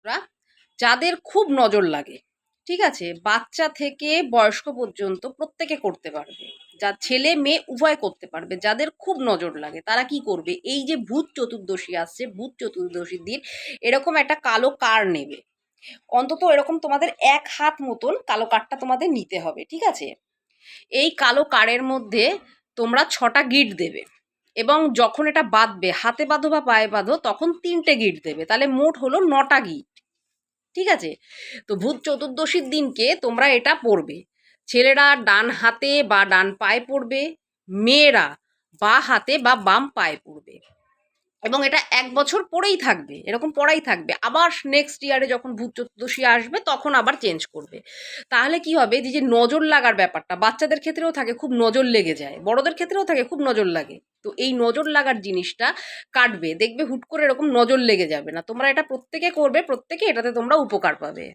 রা যাদের খুব নজর লাগে, ঠিক আছে, বাচ্চা থেকে বয়স্ক পর্যন্ত প্রত্যেকে করতে পারবে, যা ছেলে মেয়ে উভয় করতে পারবে। যাদের খুব নজর লাগে তারা কি করবে, এই যে ভূত চতুর্দশী আসছে, ভূত চতুর্দশীর দিন এরকম একটা কালো কার নেবে, অন্তত এরকম তোমাদের 1 হাত মতন কালো কারটা তোমাদের নিতে হবে, ঠিক আছে। এই কালো কারের মধ্যে তোমরা 6টা গিট দেবে, এবং যখন এটা বাঁধবে, হাতে বাঁধো বা পায়ে বাঁধো, তখন 3টে গিট দেবে, তাহলে মোট হলো 9টা গিট, ঠিক আছে। তো ভূত চতুর্দশীর দিনকে তোমরা এটা পড়বে। ছেলেরা ডান হাতে বা ডান পায়ে পড়বে, মেয়েরা বাঁ হাতে বা বাম পায়ে পড়বে, এবং এটা 1 বছর পরেই থাকবে, এরকম পড়াই থাকবে। আবার নেক্সট ইয়ারে যখন ভূত চতুর্দশী আসবে তখন আবার চেঞ্জ করবে। তাহলে কি হবে, যে যে নজর লাগার ব্যাপারটা বাচ্চাদের ক্ষেত্রেও থাকে, খুব নজর লেগে যায়, বড়দের ক্ষেত্রেও থাকে, খুব নজর লাগে। তো এই নজর লাগার জিনিসটা কাটবে, দেখবে হুট করে এরকম নজর লেগে যাবে না। তোমরা এটা প্রত্যেকে করবে, প্রত্যেকে এটাতে তোমরা উপকার পাবে।